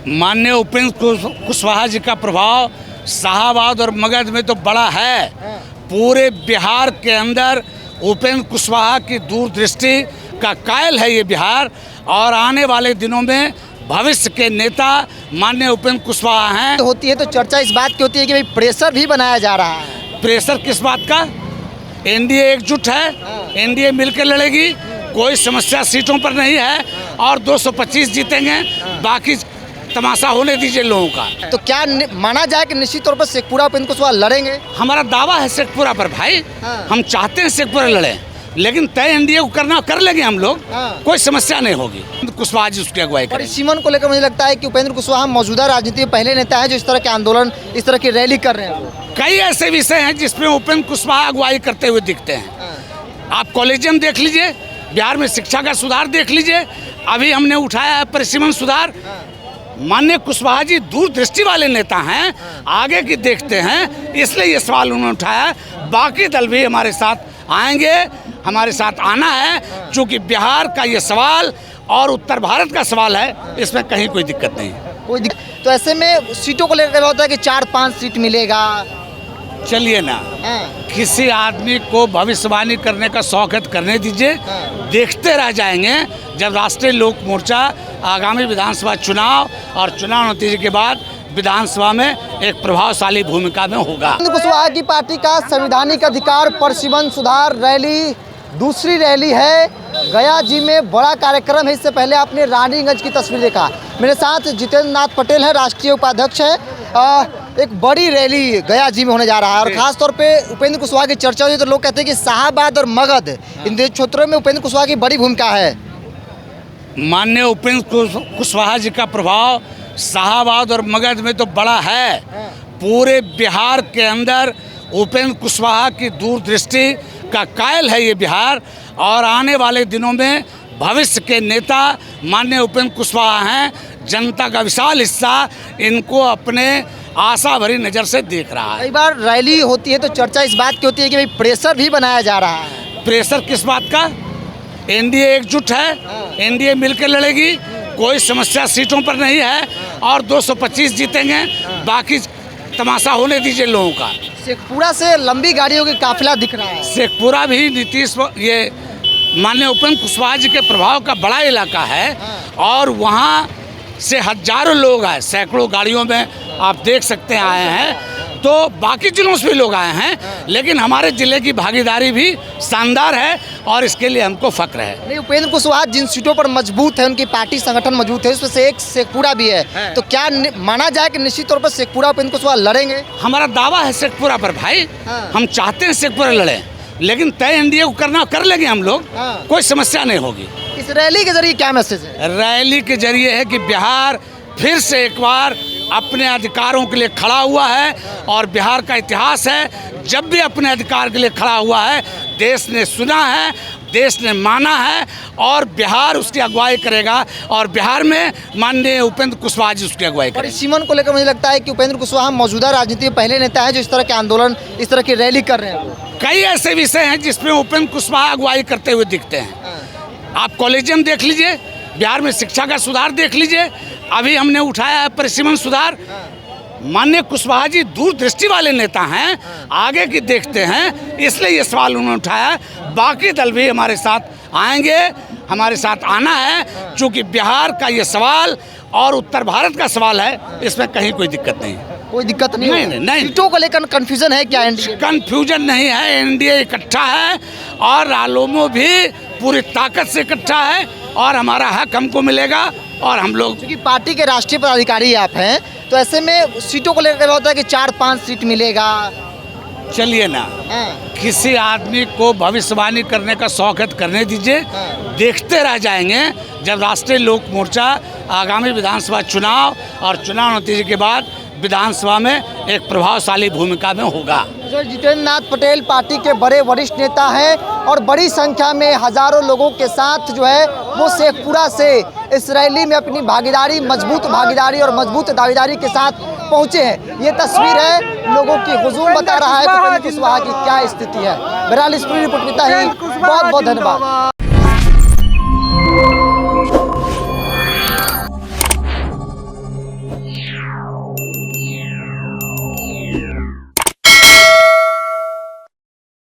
माननीय उपेंद्र कुशवाहा जी का प्रभाव शाहाबाद और मगध में तो बड़ा है। पूरे बिहार के अंदर उपेंद्र कुशवाहा की दूरदृष्टि का कायल है ये बिहार, और आने वाले दिनों में भविष्य के नेता माननीय उपेंद्र कुशवाहा हैं। होती है तो चर्चा इस बात की होती है कि भाई प्रेशर भी बनाया जा रहा है। प्रेशर किस बात का? एनडीए एकजुट है, एनडीए मिलकर लड़ेगी, कोई समस्या सीटों पर नहीं है और 225 जीतेंगे, बाकी तमाशा होने दीजिए लोगों का। तो क्या माना जाए कि निश्चित तौर पर शेखपुरा उपेंद्र कुशवाहा लड़ेंगे? हमारा दावा है शेखपुरा पर भाई। हम चाहते हैं शेखपुरा लड़े, लेकिन तय एनडीए को करना कर लेंगे हम लोग, कोई समस्या नहीं होगी। कुशवाहा जी उसकी अगुवाई करें। परिसीमन को लेकर मुझे लगता है कि उपेंद्र कुशवाहा मौजूदा राजनीति के पहले नेता है जो इस तरह के आंदोलन, इस तरह की रैली कर रहे हैं। कई ऐसे विषय हैं जिसमें उपेंद्र कुशवाहा अगुवाई करते हुए दिखते हैं। आप कॉलेजियम देख लीजिए, बिहार में शिक्षा का सुधार देख लीजिए, अभी हमने उठाया है परिसीमन सुधार। माननीय कुशवाहा जी दूरदृष्टि वाले नेता हैं, आगे की देखते हैं, इसलिए ये सवाल उन्होंने उठाया। बाकी दल भी हमारे साथ आएंगे, हमारे साथ आना है, क्योंकि बिहार का ये सवाल और उत्तर भारत का सवाल है, इसमें कहीं कोई दिक्कत नहीं है। कोई दिक्कत तो ऐसे में सीटों को लेकर होता है कि 4-5 सीट मिलेगा। चलिए ना, किसी आदमी को भविष्यवाणी करने का शौक है तो करने दीजिए, देखते रह जाएंगे जब राष्ट्रीय लोक मोर्चा आगामी विधानसभा चुनाव और चुनाव नतीजे के बाद विधानसभा में एक प्रभावशाली भूमिका में होगा। कुशवाहा की पार्टी का संवैधानिक अधिकार परिसीमन सुधार रैली दूसरी रैली है। गया जी में बड़ा कार्यक्रम है। इससे पहले आपने रानीगंज की तस्वीर देखा। मेरे साथ जितेंद्र नाथ पटेल है, राष्ट्रीय उपाध्यक्ष है। एक बड़ी रैली गया जी में होने जा रहा है और खास तौर पे उपेंद्र कुशवाहा की चर्चा हुई तो लोग कहते हैं कि शाहाबाद और मगध इन दो क्षेत्रों में उपेंद्र कुशवाहा की बड़ी भूमिका है। माननीय उपेंद्र कुशवाहा जी का प्रभाव शाहाबाद और मगध में तो बड़ा है। पूरे बिहार के अंदर उपेंद्र कुशवाहा की दूरदृष्टि का कायल है ये बिहार, और आने वाले दिनों में भविष्य के नेता माननीय उपेंद्र कुशवाहा हैं। जनता का विशाल हिस्सा इनको अपने आशा भरी नज़र से देख रहा है। कई बार रैली होती है तो चर्चा इस बात की होती है कि भाई प्रेशर भी बनाया जा रहा है। प्रेशर किस बात का? एनडीए एकजुट है, एनडीए मिलकर लड़ेगी, कोई समस्या सीटों पर नहीं है और 225 जीतेंगे, बाकी तमाशा होने दीजिए लोगों का। शेखपुरा से लंबी गाड़ियों की काफिला दिख रहा है। शेखपुरा भी नीतीश ये माननीय उपेंद्र कुशवाहा जी के प्रभाव का बड़ा इलाका है और वहाँ से हजारों लोग आए, सैकड़ों गाड़ियों में आप देख सकते हैं आए हैं। तो बाकी जिलों से भी लोग आए हैं, लेकिन हमारे जिले की भागीदारी भी शानदार है और इसके लिए हमको फक्र है। नहीं, उपेंद्र कुशवाहा जिन सीटों पर मजबूत है, उनकी पार्टी संगठन मजबूत है, उसमें से एक शेखपुरा भी है। तो क्या माना जाए कि निश्चित तौर पर शेखपुरा उपेंद्र कुशवाहा लड़ेंगे? हमारा दावा है शेखपुरा पर भाई। हम चाहते हैं शेखपुरा लड़े, लेकिन तय एनडीए को करना कर लेंगे हम लोग, कोई समस्या नहीं होगी। इस रैली के जरिए क्या मैसेज है? रैली के जरिए है कि बिहार फिर से एक बार अपने अधिकारों के लिए खड़ा हुआ है और बिहार का इतिहास है, जब भी अपने अधिकार के लिए खड़ा हुआ है देश ने सुना है, देश ने माना है और बिहार उसकी अगुवाई करेगा और बिहार में माननीय उपेंद्र कुशवाहा जी उसकी अगुवाई करेंगे। परिसीमन को लेकर मुझे लगता है कि उपेंद्र कुशवाहा मौजूदा राजनीति के पहले नेता है जो इस तरह के आंदोलन, इस तरह की रैली कर रहे हैं। कई ऐसे विषय हैं जिसमें उपेंद्र कुशवाहा अगुवाई करते हुए दिखते हैं। आप कॉलेजियम देख लीजिए, बिहार में शिक्षा का सुधार देख लीजिए, अभी हमने उठाया है परिसीमन सुधार। माननीय कुशवाहा जी दूरदृष्टि वाले नेता हैं, आगे की देखते हैं, इसलिए ये सवाल उन्होंने उठाया। बाकी दल भी हमारे साथ आएंगे, हमारे साथ आना है, क्योंकि बिहार का ये सवाल और उत्तर भारत का सवाल है, इसमें कहीं कोई दिक्कत नहीं है। कोई दिक्कत नहीं, नहीं। सीटों को लेकर कंफ्यूजन है क्या? कंफ्यूजन नहीं है, एनडीए इकट्ठा है और रालोमो भी पूरी ताकत से इकट्ठा है और हमारा हक हमको मिलेगा। और हम लोग क्योंकि पार्टी के राष्ट्रीय पदाधिकारी आप हैं, तो ऐसे में सीटों को लेकर होता है कि 4-5 सीट मिलेगा। चलिए ना, किसी आदमी को भविष्यवाणी करने का शौक है तो करने दीजिए, देखते रह जाएंगे जब राष्ट्रीय लोक मोर्चा आगामी विधानसभा चुनाव और चुनाव नतीजे के बाद विधानसभा में एक प्रभावशाली भूमिका में होगा। जितेंद्र नाथ पटेल पार्टी के बड़े वरिष्ठ नेता हैं और बड़ी संख्या में हजारों लोगों के साथ जो है वो शेखपुरा से इस रैली में अपनी भागीदारी, मजबूत भागीदारी और मजबूत दावेदारी के साथ पहुंचे हैं। ये तस्वीर है, लोगों की हुजूम बता रहा है कि उपेंद्र कुशवाहा की क्या स्थिति है। बहरहाल इस पूरी रिपोर्ट में बहुत बहुत धन्यवाद।